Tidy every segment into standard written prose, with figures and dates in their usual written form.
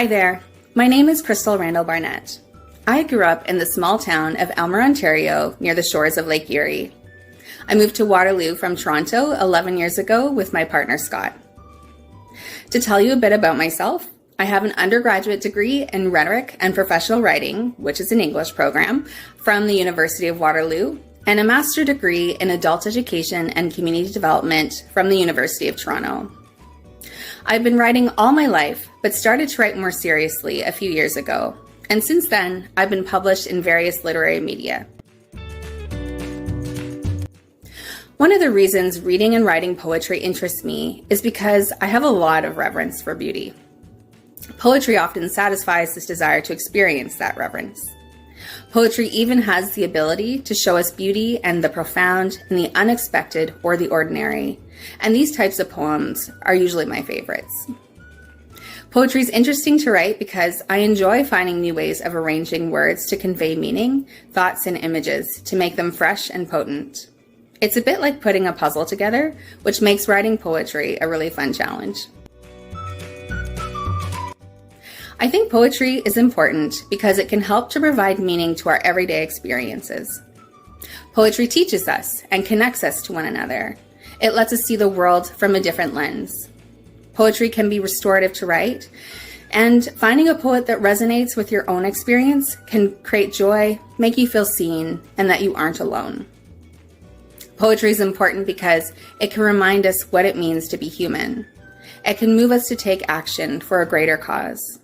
there, my name is Randall Barnett. I grew up in the small town of Elmer, Ontario, near the shores of Lake Erie. I moved to Waterloo from Toronto 11 years ago with my partner Scott. To tell you a bit about myself, I have an undergraduate degree in rhetoric and professional writing, which is an English program, from the University of Waterloo, and a master's degree in adult education and community development from the University of Toronto. I've been writing all my life, but started to write more seriously a few years ago, and since then, I've been published in various literary media. One of the reasons reading and writing poetry interests me is because I have a lot of reverence for beauty. Poetry often satisfies this desire to experience that reverence. Poetry even has the ability to show us beauty and the profound and the unexpected or the ordinary, and these types of poems are usually my favorites. Poetry is interesting to write because I enjoy finding new ways of arranging words to convey meaning, thoughts, and images to make them fresh and potent. It's a bit like putting a puzzle together, which makes writing poetry a really fun challenge. I think poetry is important because it can help to provide meaning to our everyday experiences. Poetry teaches us and connects us to one another. It lets us see the world from a different lens. Poetry can be restorative to write, and finding a poet that resonates with your own experience can create joy, make you feel seen, and that you aren't alone. Poetry is important because it can remind us what it means to be human. It can move us to take action for a greater cause.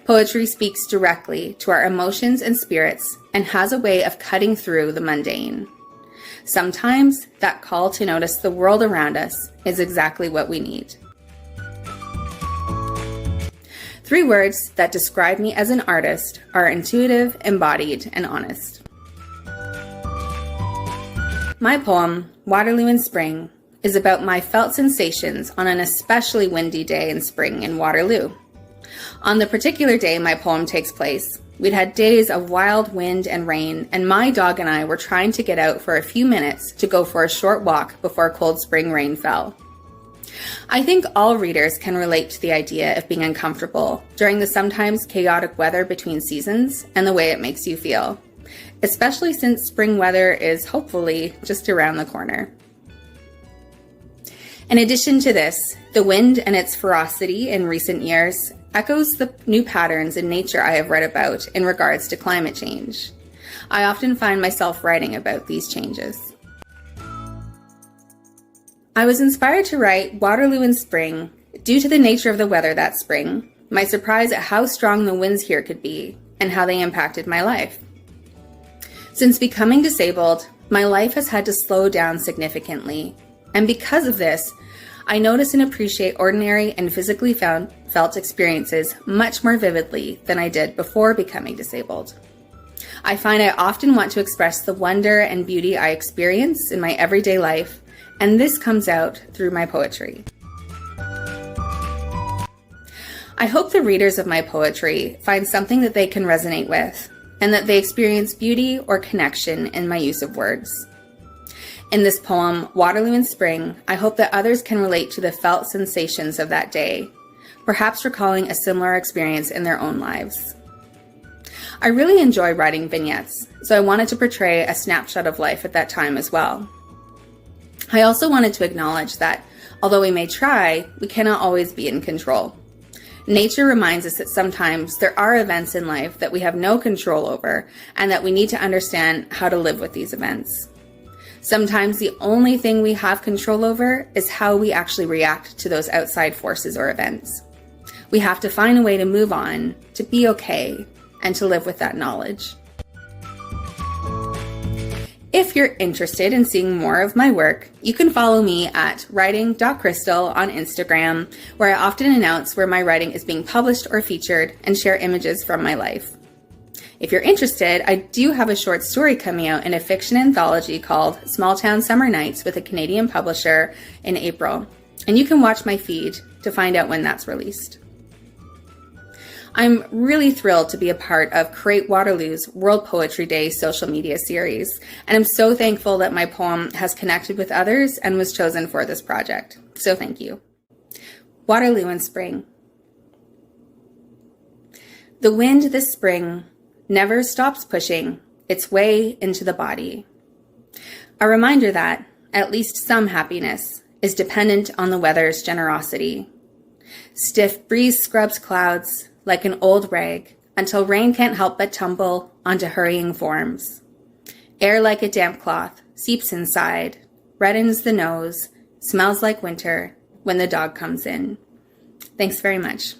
Poetry speaks directly to our emotions and spirits and has a way of cutting through the mundane. Sometimes that call to notice the world around us is exactly what we need. 3 words that describe me as an artist are intuitive, embodied, and honest. My poem, Waterloo in Spring, is about my felt sensations on an especially windy day in spring in Waterloo. On the particular day my poem takes place, we'd had days of wild wind and rain, and my dog and I were trying to get out for a few minutes to go for a short walk before cold spring rain fell. I think all readers can relate to the idea of being uncomfortable during the sometimes chaotic weather between seasons and the way it makes you feel, especially since spring weather is hopefully just around the corner. In addition to this, the wind and its ferocity in recent years echoes the new patterns in nature I have read about in regards to climate change. I often find myself writing about these changes. I was inspired to write Waterloo in Spring due to the nature of the weather that spring, my surprise at how strong the winds here could be, and how they impacted my life. Since becoming disabled, my life has had to slow down significantly, and because of this, I notice and appreciate ordinary and physically felt experiences much more vividly than I did before becoming disabled. I find I often want to express the wonder and beauty I experience in my everyday life, and this comes out through my poetry. I hope the readers of my poetry find something that they can resonate with, and that they experience beauty or connection in my use of words. In this poem, Waterloo in Spring, I hope that others can relate to the felt sensations of that day, perhaps recalling a similar experience in their own lives. I really enjoy writing vignettes, so I wanted to portray a snapshot of life at that time as well. I also wanted to acknowledge that, although we may try, we cannot always be in control. Nature reminds us that sometimes there are events in life that we have no control over, and that we need to understand how to live with these events. Sometimes the only thing we have control over is how we actually react to those outside forces or events. We have to find a way to move on, to be okay, and to live with that knowledge. If you're interested in seeing more of my work, you can follow me at writing.crystal on Instagram, where I often announce where my writing is being published or featured and share images from my life. If you're interested, I do have a short story coming out in a fiction anthology called Small Town Summer Nights with a Canadian publisher in April, and you can watch my feed to find out when that's released. I'm really thrilled to be a part of CreateWaterloo's World Poetry Day social media series, and I'm so thankful that my poem has connected with others and was chosen for this project. So thank you. Waterloo in Spring. The wind this spring never stops pushing its way into the body. A reminder that at least some happiness is dependent on the weather's generosity. Stiff breeze scrubs clouds like an old rag until rain can't help but tumble onto hurrying forms. Air like a damp cloth seeps inside, reddens the nose, smells like winter when the dog comes in. Thanks very much.